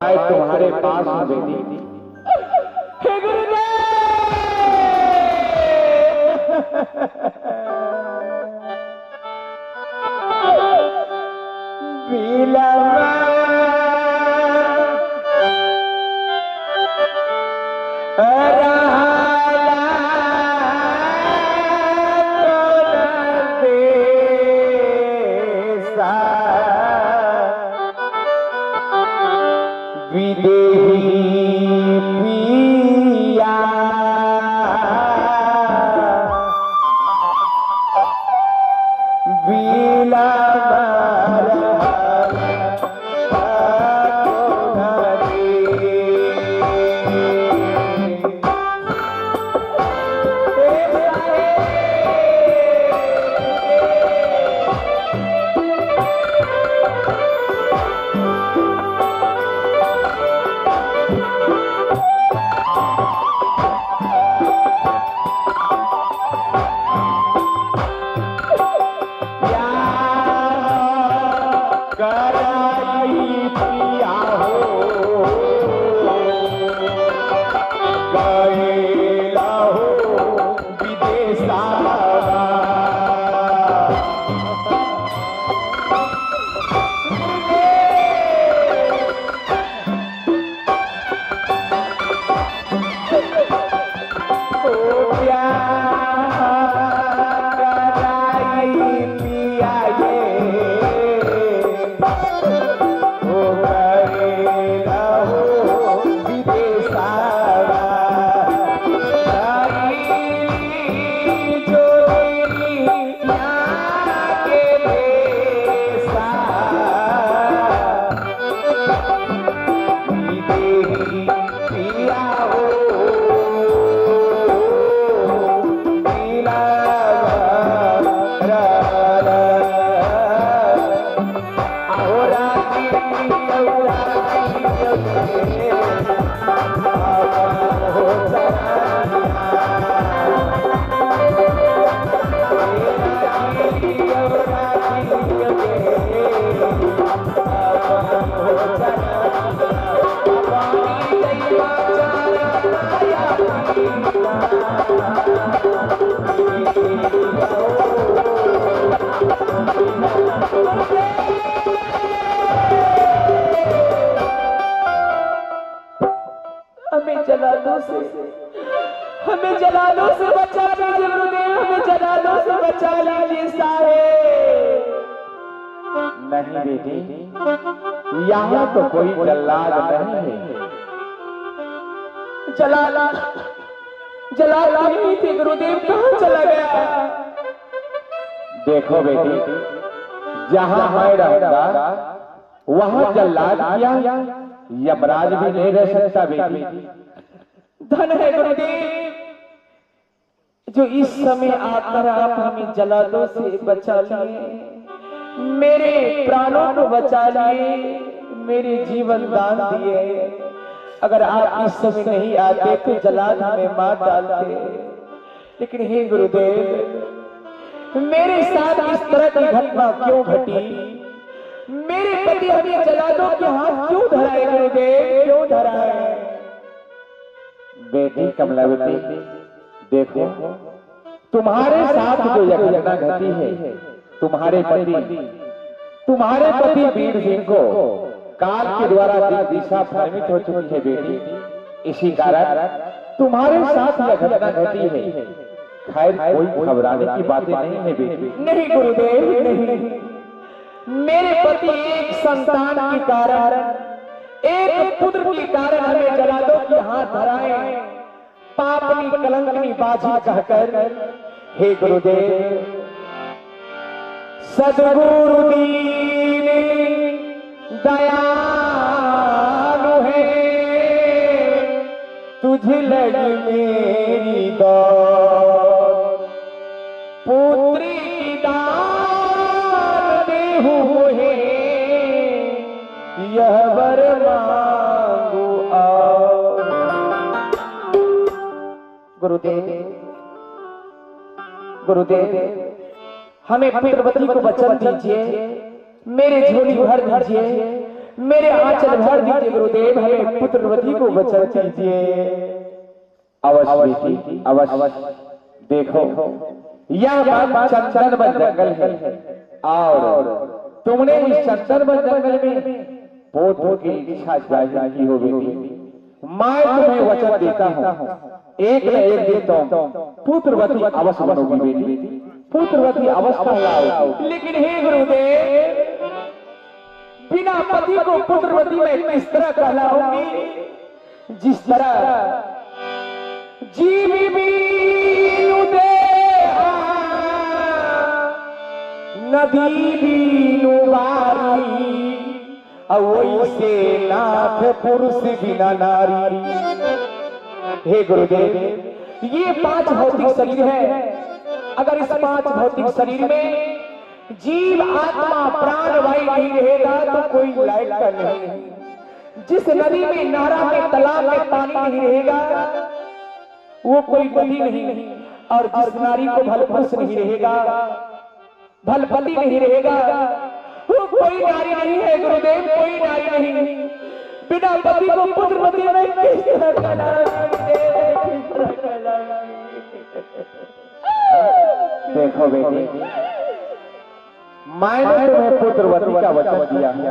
आए तुम्हारे पास हूँ बेटी। हे गुरुदेव बिलवा विदेही पिया हमें जलालों से बचा लीजिए गुरुदेव, हमें जलालों से बचा लीजिए साहेब। नहीं बेटी, यहाँ तो कोई जल्लाद नहीं है। जलाल नहीं थे गुरुदेव, कहाँ चला गया? देखो बेटी, जहाँ मैं रहूंगा वहाँ जल्लाद क्या यमराज भी नहीं रह सकता बेटी। धन है गुरुदेव जो इस समय आकर आप हमें जलालों से बचा लिए, मेरे प्राणों को बचा लिए, मेरे जीवन दान दिए। अगर आप इस समय नहीं आते तो जलाल हमें मार डालते। लेकिन हे गुरुदेव, मेरे साथ इस तरह की घटना क्यों घटी? मेरे पति हमें जलालों के हाथ क्यों धराए गुरुदेव, क्यों धराए? बेटी कमलावती, देखो तुम्हारे साथ जो यह घटना घटी है, तुम्हारे पति वीर सिंह को काल के द्वारा दिशा भ्रमित हो चुकी है बेटी। इसी कारण तुम्हारे साथ यह घटना घटी है। खैर कोई घबराने की बातें नहीं है बेटी। नहीं गुरुदेव नहीं, मेरे पति एक संतान के कारण, एक पुत्र के कारण हमें जलालों के हाथ धराए, पापनी कलंकनी बाजी कहकर। हे गुरुदेव, सद्गुरु दीन दयालु है, तुझ लग मेरी दौड़, पुत्री की दान देहु है, यह वर मांगू आओ। गुरुदेव हमें पुत्रवती को वचन दीजिए, मेरे झोली भर दीजिए, मेरे आंचल भर दीजिए गुरुदेव, हमें पुत्रवती को बचा दीजिए। अवश्य बेटी, अवश्य। देखो यह बात चंदनवन जंगल है और तुमने इस चंदनवन जंगल में पोतों की इच्छा जाहिर की हो बेटी। मैं तुम्हें वचन देता हूँ, एक न एक दिन तुम पुत्रवती अवश्य बनोगी बेटी, पुत्रवती अवश्य कहलाओगी। लेकिन हे गुरुदेव, बिना पति को पुत्रवती में किस तरह कहलाऊंगी? जिस तरह जीव बीनु देहा, नदी बीनु बारी, वैसे नाथ पुरुष बिना नारी। हे गुरुदेव, ये 5 भौतिक शरीर है। अगर इस 5 भौतिक शरीर में जीव आत्मा प्राण वायु नहीं रहेगा तो कोई लायक का नहीं। जिस नदी में, नारा में, तालाब में पानी नहीं रहेगा वो कोई नदी नहीं, और जिस नारी को भल पुरुष नहीं रहेगा, भल पति नहीं रहेगा, वो कोई नारी नहीं है गुरुदेव, कोई नारी नहीं। बिना पति को पुत्रवती में किस तरह कहलाएंगे? देखो बेटी, मैंने तुम्हें पुत्रवती का वचन दिया है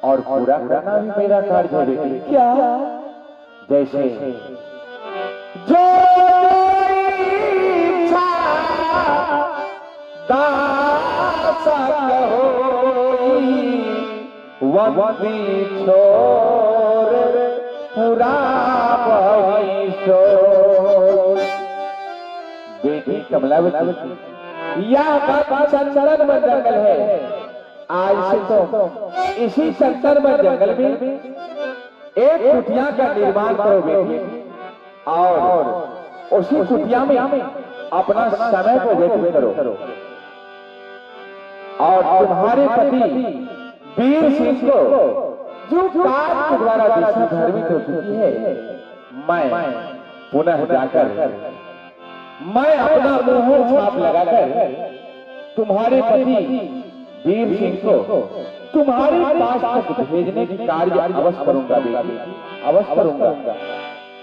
और पूरा करना भी मेरा कार्य है बेटी। क्या? जैसे जो इच्छा दासा होई, वंदी छोर पूरा भविष्य। बेटी कमलावती, यह बात चंदनवन जंगल है। आज से तो इसी चंदनवन जंगल में एक कुटिया का निर्माण करो बेटी, और उसी कुटिया में अपना समय को व्यतीत करो। और तुम्हारे पति वीर सिंह को जो काल के द्वारा दिशा भ्रमित हो चुकी है, मैं पुनः जाकर मैं अपना मोहर छाप लगाकर तुम्हारे पति वीर सिंह को तुम्हारे पास तक भेजने की कार्य अवश्य करूंगा बेटी, अवश्य करूंगा।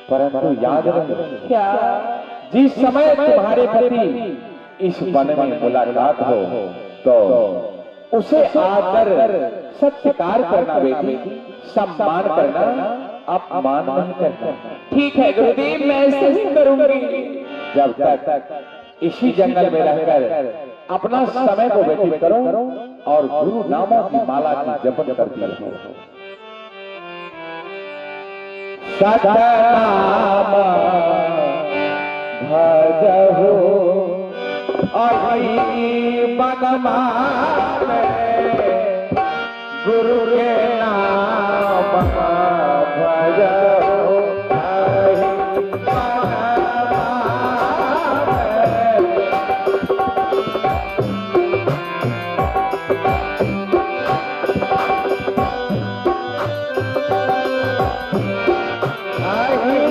परंतु याद रहे, क्या? जिस समय तुम्हारे पति इस वन में मुलाकात हो तो उसे आकर सत्कार करना बेटी, सम्मान करना, अपमान नहीं करना। ठीक है गुरुदेव, मैं ऐसे ही करूंगी। जब तक इसी जंगल में रहकर अपना समय को व्यतीत करो और गुरु नामों की माला की जपन करती रहो। सतनाम भजहु अहि बनमा गुरु के नाम भजहु अहि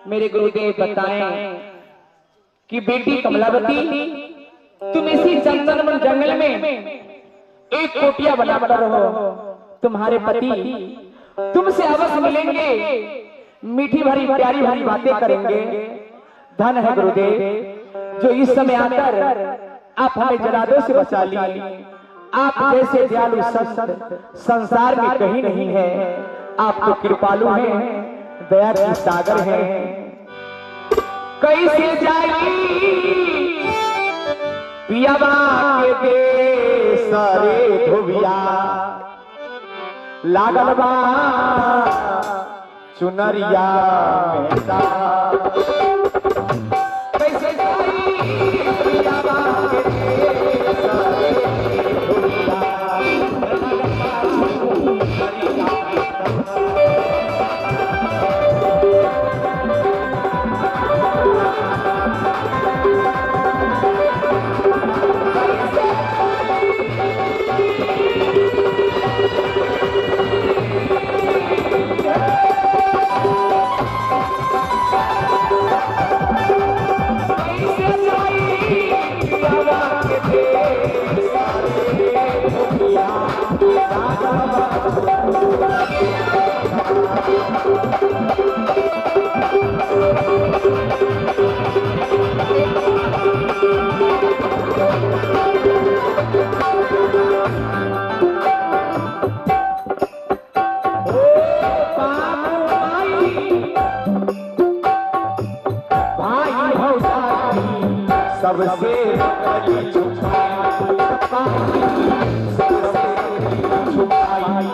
मेरे गुरुदेव बताएं कि बेटी कमलावती, तुम इसी चंदनवन जंगल में एक कोटिया बनाकर रहो। तुम्हारे पति तुमसे अवश्य मिलेंगे, मीठी भरी प्यारी भरी बातें करेंगे। धन है गुरुदेव जो इस समय आकर आप हमें जलादों से बचा लिए। आप जैसे दयालु संत संसार में कहीं नहीं है। आप तो कृपालु हैं, दया के सागर हैं। कैसे जाई पियावा के सारे धोबिया लागल बा चुनरिया में सा कैसे जाई पियावा के सारे धोबिया लागल बा चुनरिया में सा। सबसे बड़ी छुपाई सबसे बड़ी छुपाई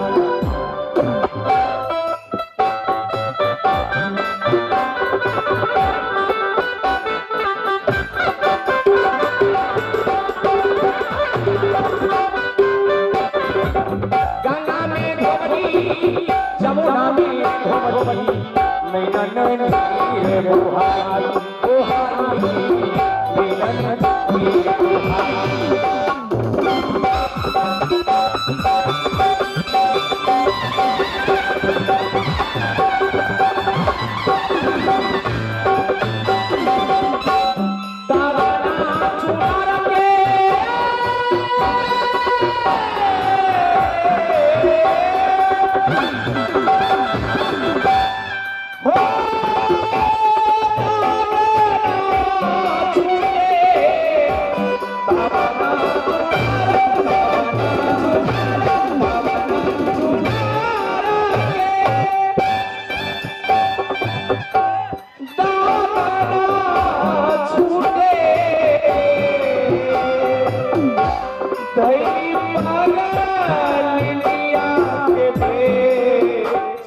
गंगा में घोड़ी जमुना में घोड़ी नैना नैना रे बुहाई बुहाई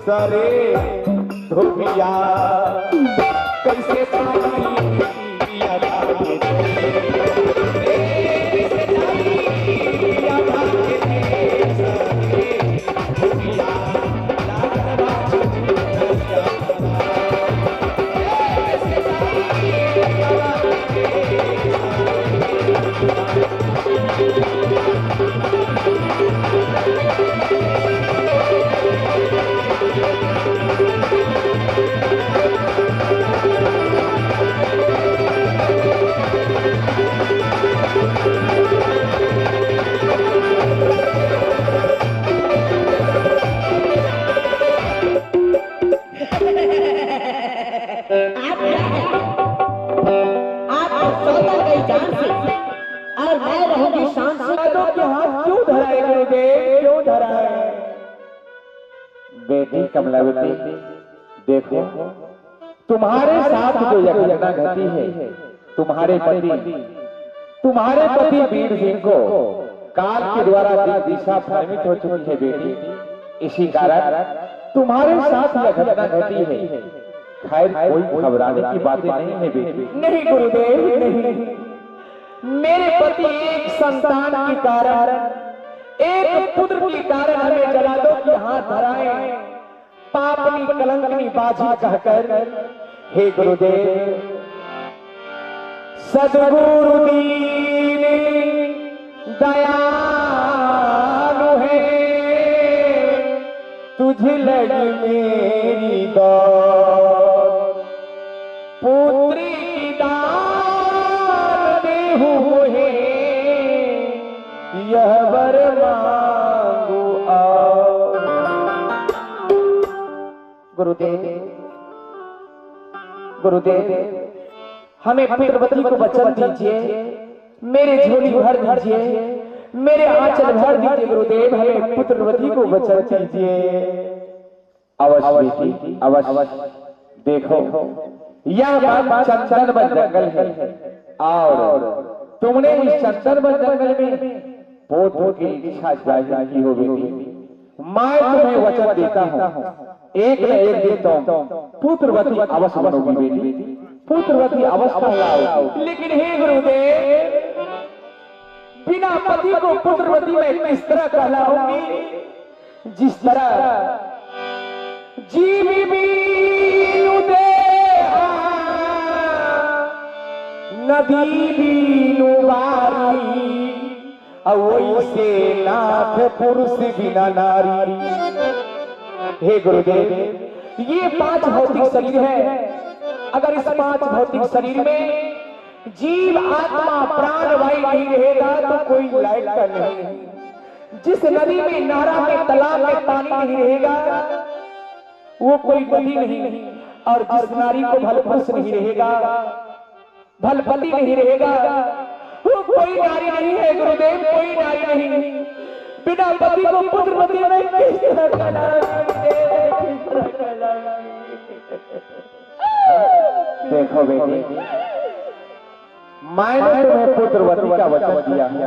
सरे धोबिया कैसे और मैं रहूंगी शान से। तो के हाथ क्यों धराए गुरुदेव, क्यों धराए? बेटी कमलावती, देखो तुम्हारे साथ जो यह घटना घटी है, तुम्हारे पति वीर सिंह को काल के द्वारा दिशा भ्रमित हो चुकी है बेटी। इसी कारण तुम्हारे साथ यह घटना घटी है। खैर कोई घबराने की बातें नहीं है बेटी। नहीं गुरुदेव नहीं, मेरे पति एक संतान के कारण, एक पुत्र के कारण हमें जला दो कि हाथ धराए पापनी कलंकनी बाजी कहकर। हे गुरुदेव, सद्गुरु दीन दयालु है, तुझ लगी मेरी दौड़, पुत्री की दान देहु है, यह वर मांगू आओ। गुरुदेव, हमें पुत्रवती को वचन दीजिए, मेरे झोली भर दीजिए, मेरे आंचल भर दीजिए। गुरुदेव, हमें पुत्रवती को वचन दीजिए। अवश्य बेटी, अवश्य। देखो यह चंदन जंगल है और तुमने इस चंचल जंगल में पुत्र की इच्छा जाहिर की हो बेटी। मैं तुम्हें वचन देता हूँ, एक न एक दिन तुम पुत्रवती अवश्य बनोगी बेटी, पुत्रवती अवश्य कहलाओगी। लेकिन हे गुरुदेव, बिना पति को पुत्रवती में किस तरह कहलाऊंगी? जिस तरह जीवी बीनु देहा, नदी बीनु बारी, वैसे नाथ पुरुष बिना नारी। हे गुरुदेव, ये 5 भौतिक शरीर है। अगर इस 5 भौतिक शरीर में जीव आत्मा प्राण वायु नहीं रहेगा तो कोई लायक का नहीं। जिस नदी में, नारा में, तालाब में पानी नहीं रहेगा वो कोई नदी नहीं। और जिस नारी को भल पुरुष नहीं रहेगा, भल पति नहीं रहेगा, वो कोई नारी नहीं है गुरुदेव, कोई नारी नहीं। बिना पति को पुत्रवती में किस तरह देखो बेटी, मैंने तुम्हें पुत्रवती का वचन दिया है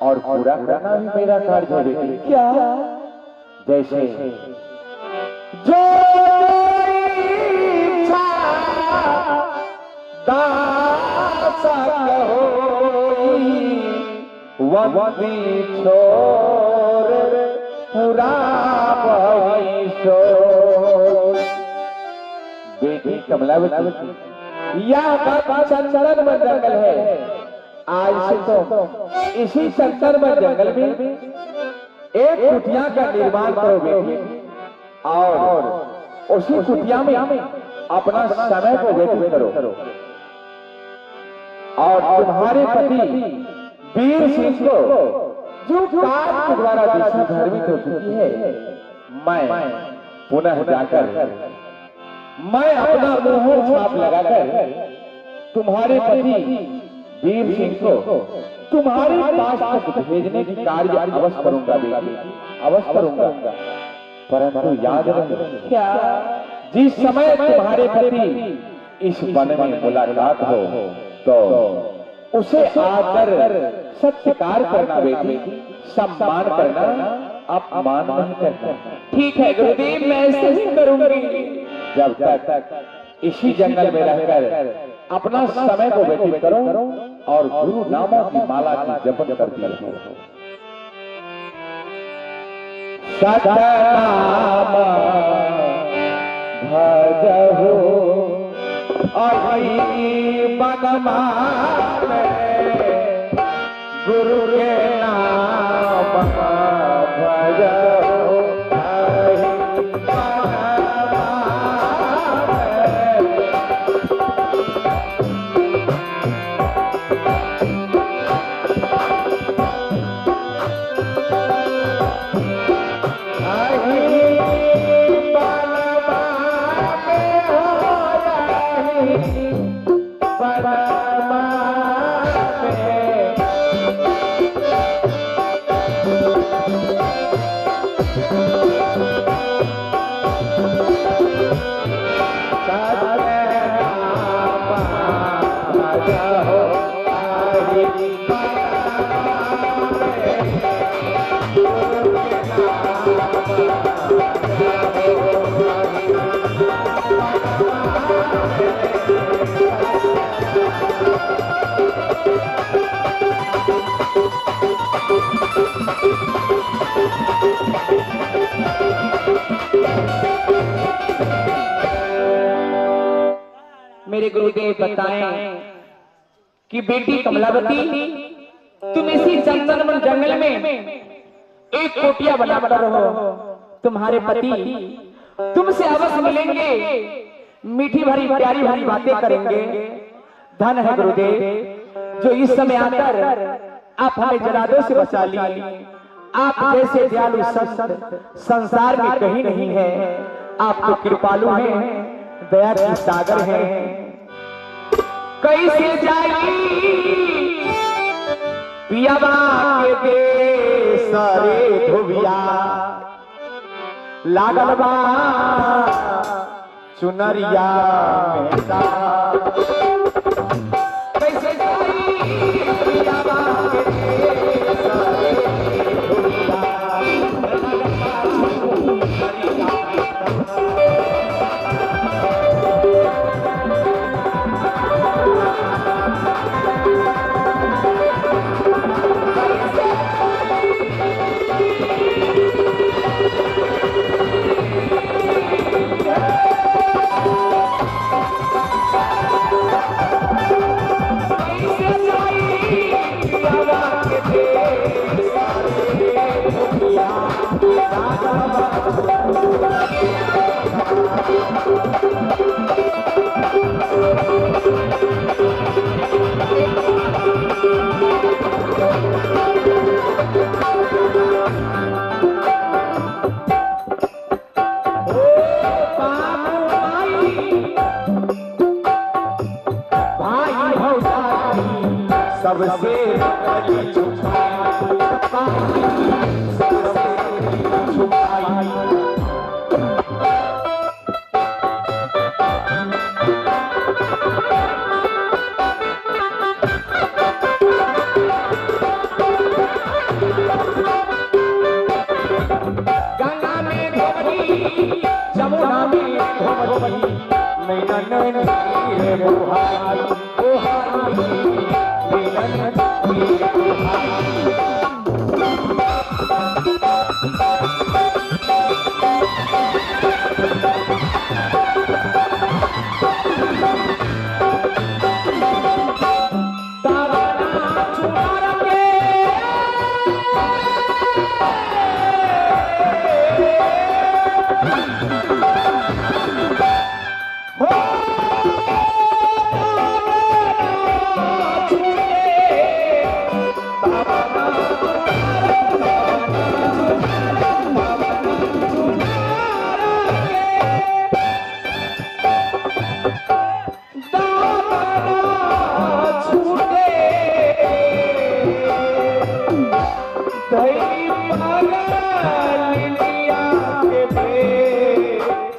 और पूरा करना भी मेरा कार्य है बेटी। क्या? जैसे जो इच्छा दासा होई, वंदी छोर पूरा भविष्य। बेटी कमलावती, यह चंचल जंगल है। आज से तो इसी चंचल जंगल में एक कुटिया का निर्माण करो बेटी, और उसी कुटिया में अपना समय को व्यतीत करो। और तुम्हारे पति वीर सिंह को जो काल के द्वारा दिशा धर्मित हो चुकी है, मैं पुनः जाकर मैं अपना मोहर छाप लगाकर तुम्हारे पति वीर सिंह को तुम्हारे पास तक भेजने की कार्य अवश्य करूंगा बेटी, अवश्य करूंगा। परंतु याद रहे, क्या? जिस समय तुम्हारे पति इस वन में मुलाकात हो तो उसे आकर सत्कार करना बेटी, सम्मान करना, अपमान नहीं करना। ठीक है गुरुदेव, मैं ऐसे ही करूंगी। जब तक इसी जंगल में रहकर अपना समय को व्यतीत करो और गुरु नामों की माला की जपन करती रहो। सतनाम भजहु अहि बनमा गुरु के नाम भजहु अहि मेरे गुरुदेव बताएं कि बेटी कमलावती, तुम इसी चंदन जंगल में एक कोटिया बनाकर रहो। तुम्हारे पति तुमसे अवश्य मिलेंगे, मीठी भरी प्यारी भरी बातें करेंगे। धन है गुरुदेव जो इस समय आकर आप हमें जलादों से बचा ली। आप जैसे दयालु संत संसार में कहीं नहीं है। आप तो कृपालु हैं, दया की सागर हैं। कैसे जाई पियावा के देश रे धोबिया, लागल बा चुनरिया में कैसे जाई सबसे कली छुपाई, सबसे कली छुपाई। गंगा में घोमरी, जमुना में घोमरी, नैना नैनी रे बुहाई, बुहाई।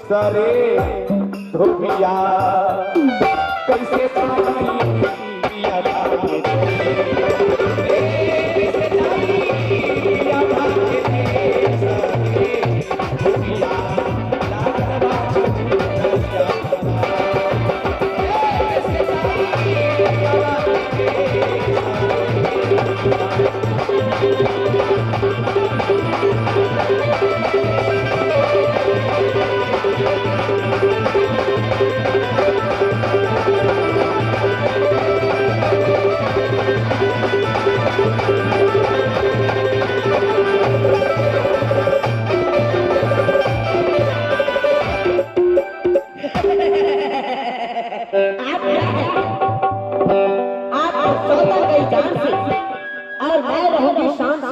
सरे धोबिया कैसे पानी आप सौदा गई जान से और मैं रहूंगी शान से।